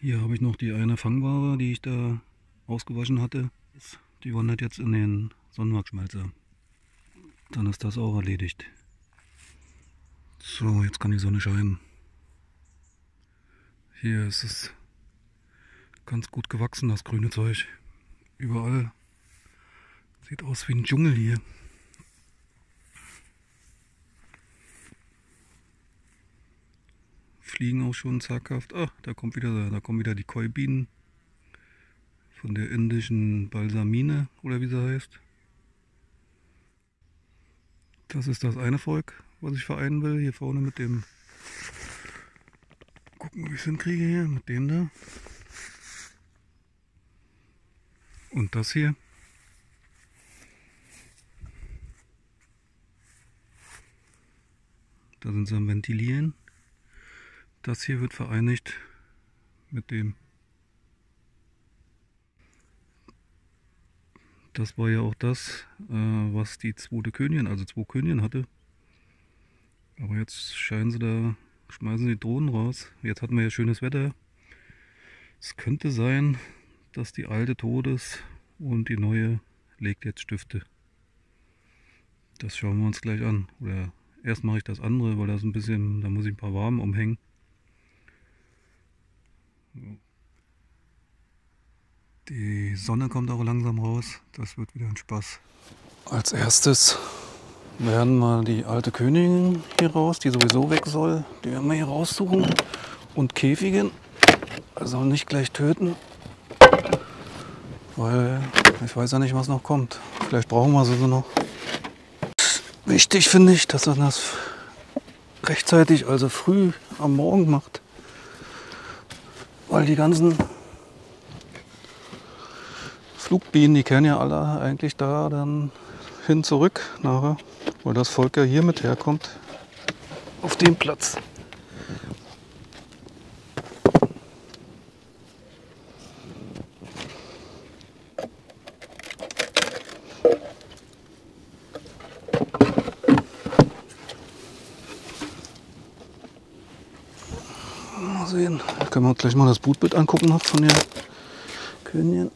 Hier habe ich noch die eine Fangware, die ich da ausgewaschen hatte. Die wandert jetzt in den Sonnenwachsschmelzer. Dann ist das auch erledigt. So, jetzt kann die Sonne scheinen. Hier ist es ganz gut gewachsen, das grüne Zeug. Überall. Sieht aus wie ein Dschungel hier. Fliegen auch schon zaghaft. Ah, da kommen wieder die Koi-Bienen von der indischen Balsamine oder wie sie heißt. Das ist das eine Volk, was ich vereinen will. Hier vorne mit dem, gucken, wie ich es hinkriege hier, mit dem da. Und das hier. Da sind sie am Ventilieren. Das hier wird vereinigt mit dem. Das war ja auch das, was die zweite Königin, also zwei Königinnen hatte. Aber jetzt scheinen sie da, schmeißen die Drohnen raus. Jetzt hatten wir ja schönes Wetter. Es könnte sein, dass die alte tot ist und die neue legt jetzt Stifte. Das schauen wir uns gleich an. Oder erst mache ich das andere, weil das ein bisschen, da muss ich ein paar Waben umhängen. Die Sonne kommt auch langsam raus. Das wird wieder ein Spaß. Als erstes werden wir die alte Königin hier raus, die sowieso weg soll. Die werden wir hier raussuchen. Und Käfigen. Also nicht gleich töten. Weil ich weiß ja nicht, was noch kommt. Vielleicht brauchen wir sie so noch. Wichtig finde ich, dass man das rechtzeitig, also früh am Morgen macht. Weil die ganzen Flugbienen, die kehren ja alle eigentlich da dann hin zurück nachher. Weil das Volk ja hier mit herkommt. Auf dem Platz. Mal sehen. Da können wir uns gleich mal das Brutbild angucken noch von der Königin.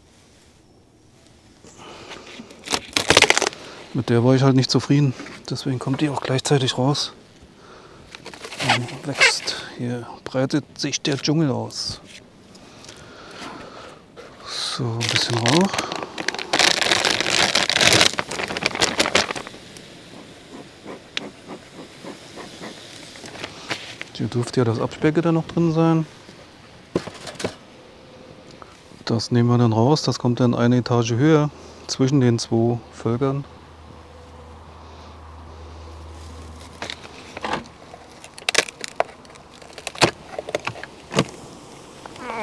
Mit der war ich halt nicht zufrieden. Deswegen kommt die auch gleichzeitig raus. Und wächst. Hier breitet sich der Dschungel aus. So, ein bisschen Rauch. Hier dürfte ja das Absperrgitter noch drin sein. Das nehmen wir dann raus. Das kommt dann eine Etage höher zwischen den zwei Völkern.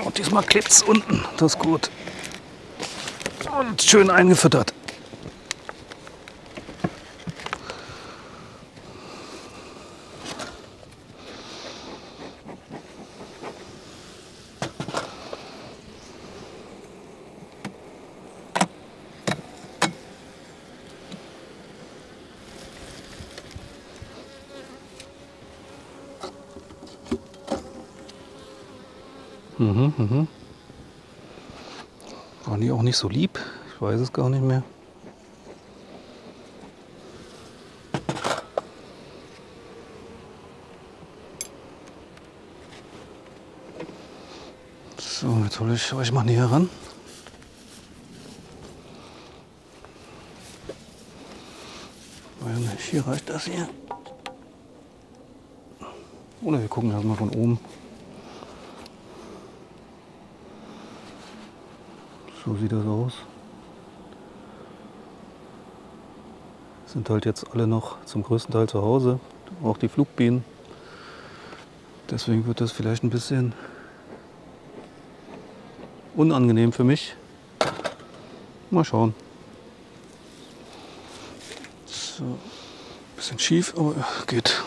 Und diesmal klebt es unten. Das ist gut. Und schön eingefüttert. Waren die auch nicht so lieb? Ich weiß es gar nicht mehr. So, jetzt hole ich euch mal näher ran. Hier reicht das hier. Oder wir gucken erstmal von oben. So sieht das aus. Sind halt jetzt alle noch zum größten Teil zu Hause, auch die Flugbienen. Deswegen wird das vielleicht ein bisschen unangenehm für mich. Mal schauen. So, ein bisschen schief, aber geht.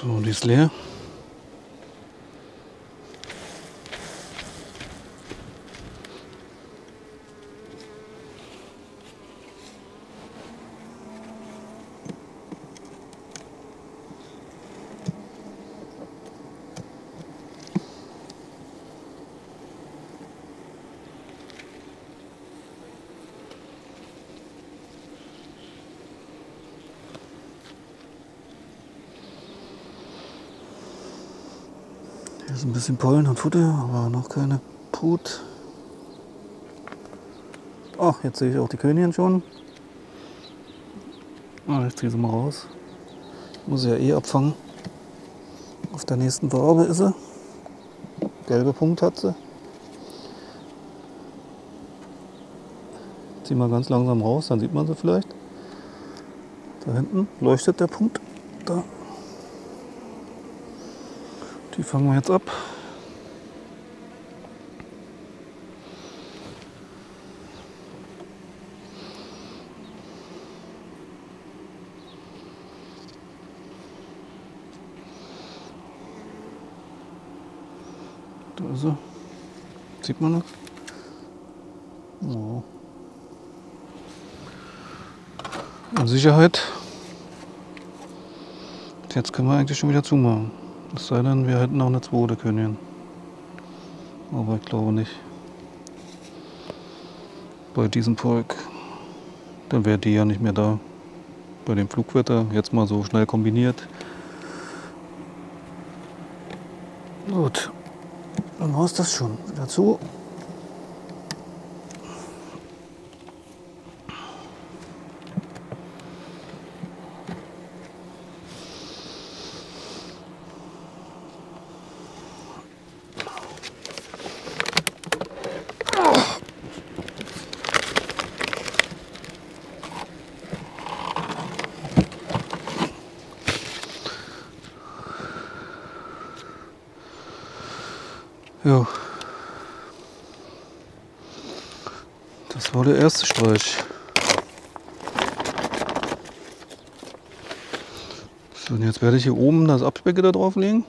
So, die ist leer. Hier ist ein bisschen Pollen und Futter, aber noch keine Brut. Ach, jetzt sehe ich auch die Königin schon. Ah, ich ziehe sie mal raus. Muss ich ja eh abfangen. Auf der nächsten Wabe ist sie. Gelbe Punkt hat sie. Zieh mal ganz langsam raus, dann sieht man sie vielleicht. Da hinten leuchtet der Punkt. Da. Die fangen wir jetzt ab. Da ist sie. Sieht man das? Oh. In Sicherheit. Jetzt können wir eigentlich schon wieder zumachen. Es sei denn, wir hätten noch eine zweite Königin. Aber ich glaube nicht. Bei diesem Volk. Dann wäre die ja nicht mehr da. Bei dem Flugwetter. Jetzt mal so schnell kombiniert. Gut. Dann war es das schon. Wieder zu. Ja. Das war der erste Streich. So, und jetzt werde ich hier oben das Abspecken da drauf legen.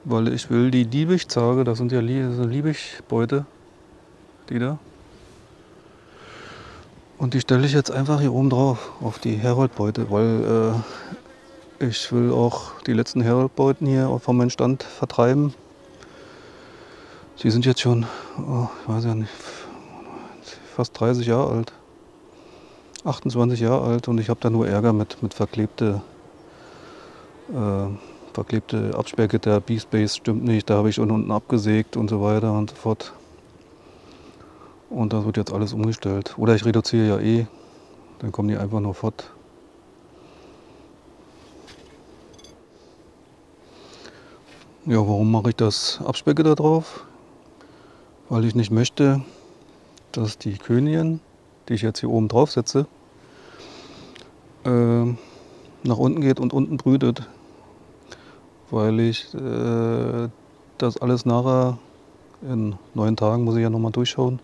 Weil ich will die Liebichzage, das sind ja Liebichbeute, die da. Und die stelle ich jetzt einfach hier oben drauf, auf die Heroldbeute, weil ich will auch die letzten Heroldbeuten hier von meinem Stand vertreiben. Sie sind jetzt schon, oh, ich weiß ja nicht, fast 30 Jahre alt, 28 Jahre alt und ich habe da nur Ärger mit verklebte Absperrgitter, B-Space stimmt nicht, da habe ich unten abgesägt und so weiter und so fort. Und das wird jetzt alles umgestellt. Oder ich reduziere ja eh, dann kommen die einfach nur fort. Ja, warum mache ich das Abspeckgitter drauf? Weil ich nicht möchte, dass die Königin, die ich jetzt hier oben drauf setze, nach unten geht und unten brütet. Weil ich das alles nachher in 9 Tagen muss ich ja nochmal durchschauen.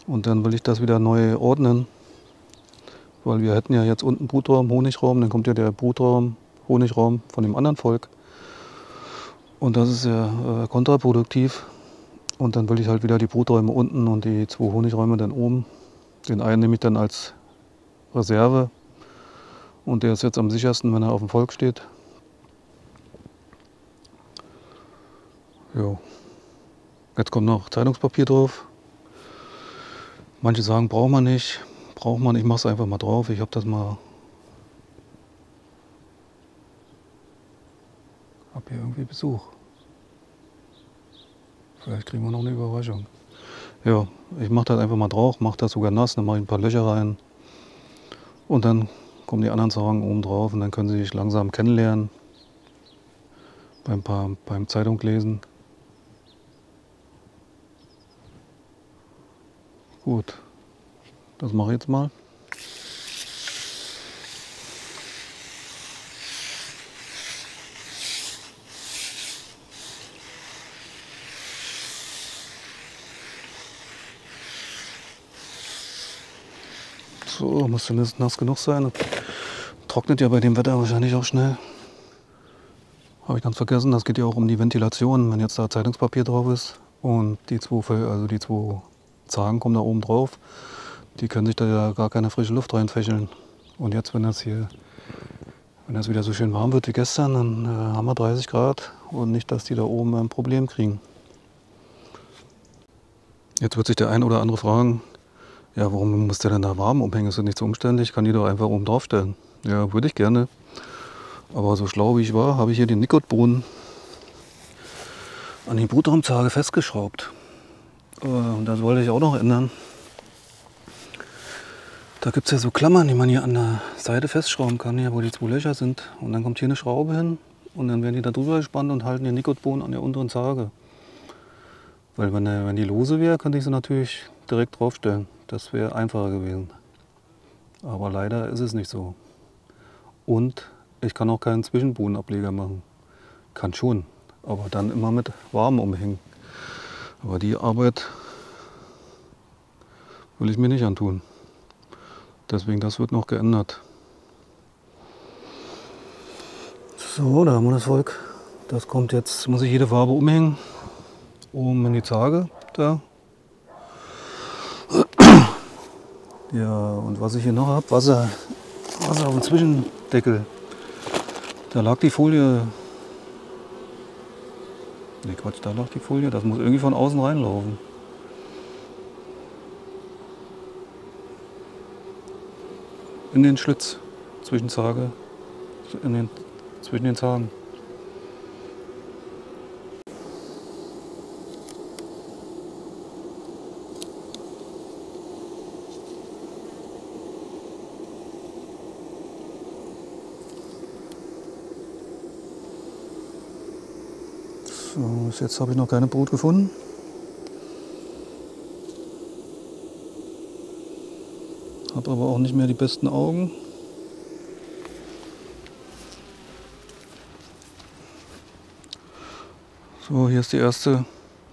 Und dann will ich das wieder neu ordnen. Weil wir hätten ja jetzt unten Brutraum, Honigraum, dann kommt ja der Brutraum, Honigraum von dem anderen Volk. Und das ist ja kontraproduktiv. Und dann will ich halt wieder die Bruträume unten und die 2 Honigräume dann oben. Den einen nehme ich dann als Reserve. Und der ist jetzt am sichersten, wenn er auf dem Volk steht. Jo. Jetzt kommt noch Zeitungspapier drauf. Manche sagen, braucht man nicht. Braucht man, ich mache es einfach mal drauf. Ich habe das mal. Hab hier irgendwie Besuch. Vielleicht kriegen wir noch eine Überraschung. Ja, ich mache das einfach mal drauf, mache das sogar nass, dann mache ich ein paar Löcher rein. Und dann kommen die anderen Sachen oben drauf und dann können sie sich langsam kennenlernen. Beim Zeitung lesen. Gut, das mache ich jetzt mal. So, muss zumindest nass genug sein. trocknet ja bei dem Wetter wahrscheinlich auch schnell. Habe ich ganz vergessen, das geht ja auch um die Ventilation. Wenn jetzt da Zeitungspapier drauf ist und die zwei Zagen kommen da oben drauf, die können sich da ja gar keine frische Luft reinfächeln. Und jetzt, wenn das wieder so schön warm wird wie gestern, dann haben wir 30 Grad und nicht, dass die da oben ein Problem kriegen. Jetzt wird sich der ein oder andere fragen, ja, warum muss der denn da warm umhängen? Ist das nicht so umständlich? Kann die doch einfach oben drauf stellen. Ja, würde ich gerne. Aber so schlau wie ich war, habe ich hier den Nikotboden an die Brutraumzage festgeschraubt. Und das wollte ich auch noch ändern. Da gibt es ja so Klammern, die man hier an der Seite festschrauben kann, hier, wo die zwei Löcher sind. Und dann kommt hier eine Schraube hin und dann werden die da drüber gespannt und halten den Nikotboden an der unteren Zage. Weil wenn die lose wäre, könnte ich sie natürlich direkt draufstellen. Das wäre einfacher gewesen. Aber leider ist es nicht so. Und ich kann auch keinen Zwischenbodenableger machen. Kann schon, aber dann immer mit warm umhängen. Aber die Arbeit will ich mir nicht antun. Deswegen, das wird noch geändert. So, da haben wir das Volk. Das kommt jetzt, muss ich jede Farbe umhängen. Oben in die Zage da. Ja, und was ich hier noch habe, Wasser auf dem Zwischendeckel. Da lag die Folie. Ne, Quatsch, da lag die Folie. Das muss irgendwie von außen reinlaufen. In den Schlitz zwischen Zage, zwischen den Zagen. So, bis jetzt habe ich noch keine Brut gefunden. Habe aber auch nicht mehr die besten Augen. So, hier ist die erste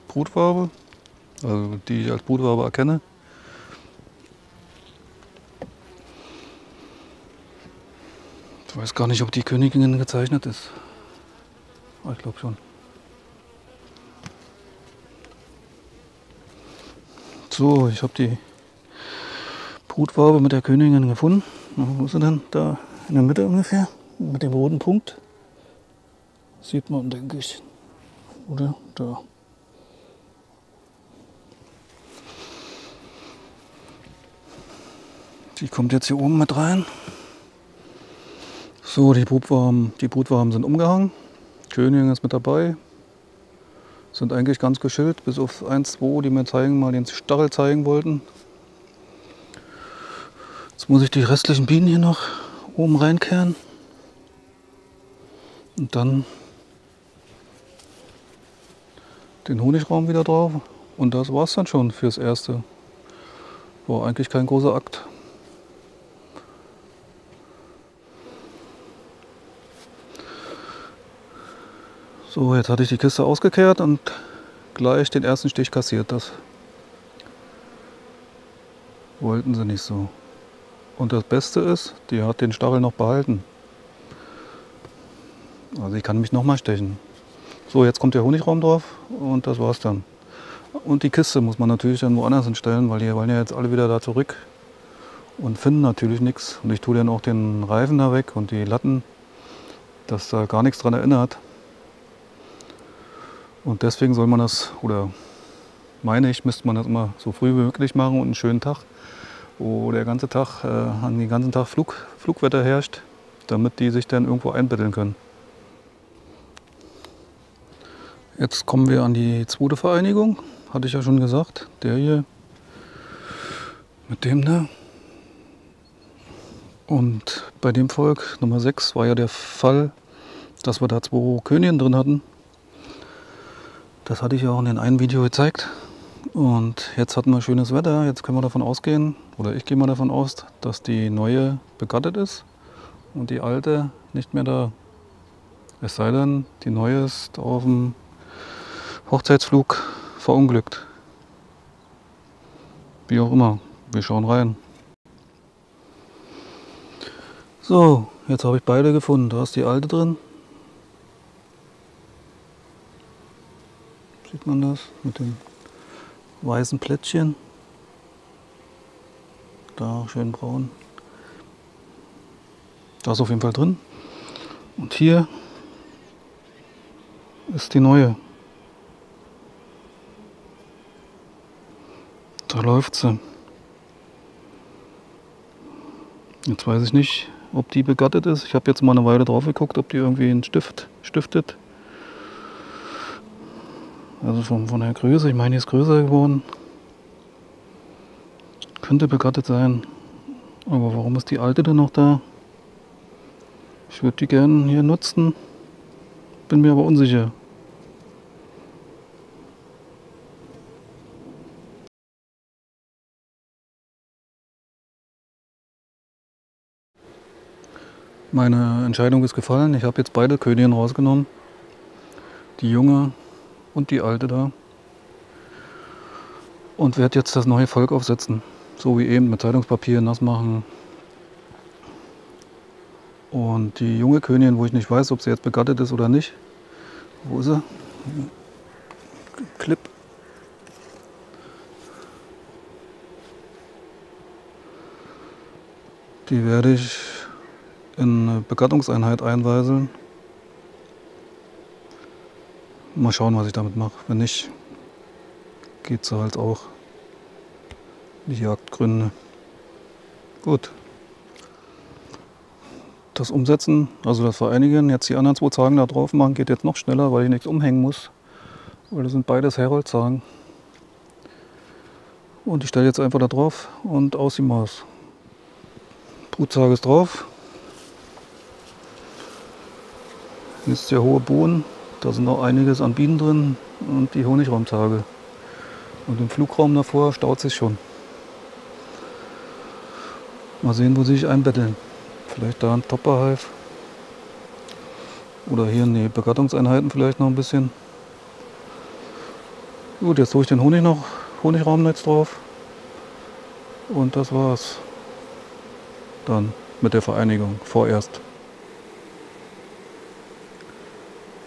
Brutwabe, also die ich als Brutwabe erkenne. Ich weiß gar nicht, ob die Königin gezeichnet ist. Ich glaube schon. So, ich habe die Brutwabe mit der Königin gefunden. Wo ist sie denn? Da in der Mitte ungefähr, mit dem roten Punkt. Sieht man, denke ich. Oder? Da. Die kommt jetzt hier oben mit rein. So, die Brutwaben sind umgehangen. Königin ist mit dabei. Sind eigentlich ganz geschillt, bis auf 1, 2, die mir mal den Stachel zeigen wollten. Jetzt muss ich die restlichen Bienen hier noch oben reinkehren. Und dann den Honigraum wieder drauf. Und das war es dann schon fürs Erste. War eigentlich kein großer Akt. So, jetzt hatte ich die Kiste ausgekehrt und gleich den ersten Stich kassiert. Das wollten sie nicht so. Und das Beste ist, die hat den Stachel noch behalten. Also ich kann mich noch mal stechen. So, jetzt kommt der Honigraum drauf und das war's dann. Und die Kiste muss man natürlich dann woanders hinstellen, weil die wollen ja jetzt alle wieder da zurück und finden natürlich nichts. Und ich tue dann auch den Reifen da weg und die Latten, dass da gar nichts dran erinnert. Und deswegen soll man das, oder meine ich, müsste man das immer so früh wie möglich machen und einen schönen Tag, wo der ganze Tag, den ganzen Tag Flugwetter herrscht, damit die sich dann irgendwo einbetteln können. Jetzt kommen wir an die zweite Vereinigung, hatte ich ja schon gesagt, der hier mit dem da. Und bei dem Volk Nummer 6 war ja der Fall, dass wir da 2 Königinnen drin hatten. Das hatte ich ja auch in dem einen Video gezeigt. Und jetzt hatten wir schönes Wetter. Jetzt können wir davon ausgehen, oder ich gehe mal davon aus, dass die neue begattet ist und die alte nicht mehr da. Es sei denn, die neue ist auf dem Hochzeitsflug verunglückt. Wie auch immer, wir schauen rein. So, jetzt habe ich beide gefunden. Da ist die alte drin. Sieht man das mit dem weißen Plättchen? Da schön braun. Da ist auf jeden Fall drin. Und hier ist die neue. Da läuft sie. Jetzt weiß ich nicht, ob die begattet ist. Ich habe jetzt mal eine Weile drauf geguckt, ob die irgendwie einen Stift stiftet. Also von der Größe, ich meine, die ist größer geworden. Könnte begattet sein. Aber warum ist die alte denn noch da? Ich würde die gerne hier nutzen. Bin mir aber unsicher. Meine Entscheidung ist gefallen. Ich habe jetzt beide Königinnen rausgenommen. Die junge und die alte da. Und werde jetzt das neue Volk aufsetzen. So wie eben mit Zeitungspapier nass machen. Und die junge Königin, wo ich nicht weiß, ob sie jetzt begattet ist oder nicht. Wo ist sie? Clip. Die werde ich in eine Begattungseinheit einweiseln. Mal schauen, was ich damit mache. Wenn nicht, geht sie halt auch. Die Jagdgründe. Gut. Das Umsetzen, also das Vereinigen, jetzt die anderen 2 Zagen da drauf machen, geht jetzt noch schneller, weil ich nichts umhängen muss. Weil das sind beides Heroldzagen. Und ich stelle jetzt einfach da drauf und aus die Maus. Brutzage ist drauf. Hier ist der hohe Boden. Da sind noch einiges an Bienen drin und die Honigraumtage. Und im Flugraum davor staut sich schon. Mal sehen, wo sie sich einbetteln. Vielleicht da ein Topperhive. Oder hier in die Begattungseinheiten vielleicht noch ein bisschen. Gut, jetzt tue ich den Honigraumnetz drauf. Und das war's. Dann mit der Vereinigung vorerst.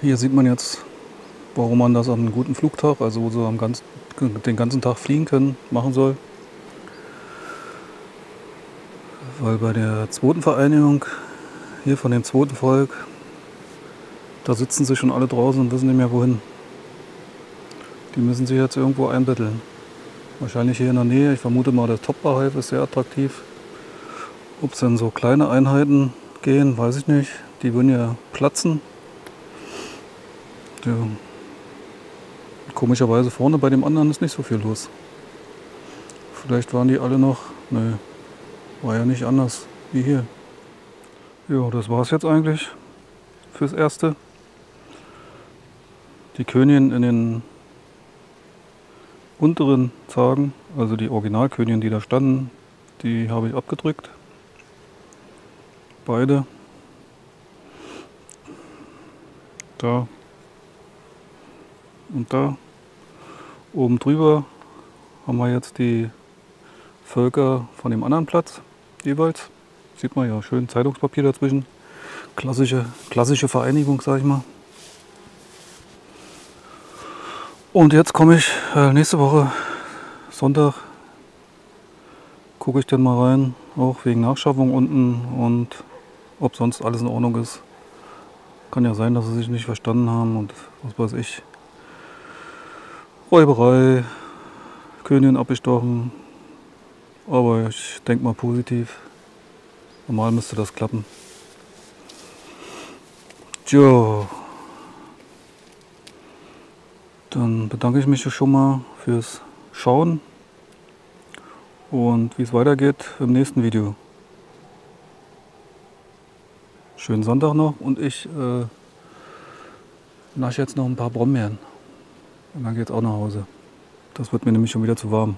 Hier sieht man jetzt, warum man das an einem guten Flugtag, also wo sie den ganzen Tag fliegen können, machen soll. Weil bei der zweiten Vereinigung, hier von dem zweiten Volk, da sitzen sie schon alle draußen und wissen nicht mehr wohin. Die müssen sich jetzt irgendwo einbetteln. Wahrscheinlich hier in der Nähe. Ich vermute mal, der Topperhive ist sehr attraktiv. Ob es dann so kleine Einheiten gehen, weiß ich nicht. Die würden ja platzen. Ja. Komischerweise vorne bei dem anderen ist nicht so viel los. Vielleicht waren die alle noch... Ne, war ja nicht anders wie hier. Ja, das war es jetzt eigentlich fürs Erste. Die Königin in den unteren Zagen, also die Originalköniginnen, die da standen, die habe ich abgedrückt. Beide. Da und da. Oben drüber haben wir jetzt die Völker von dem anderen Platz jeweils. Sieht man ja schön Zeitungspapier dazwischen. Klassische Vereinigung, sag ich mal. Und jetzt komme ich nächste Woche Sonntag, gucke ich dann mal rein, auch wegen Nachschaffung unten und ob sonst alles in Ordnung ist. Kann ja sein, dass sie sich nicht verstanden haben und was weiß ich. Räuberei, Königin abgestochen, aber ich denke mal positiv. Normal müsste das klappen. Tja, dann bedanke ich mich schon mal fürs Schauen und wie es weitergeht im nächsten Video. Schönen Sonntag noch und ich nasche jetzt noch ein paar Brombeeren und dann geht es auch nach Hause. Das wird mir nämlich schon wieder zu warm.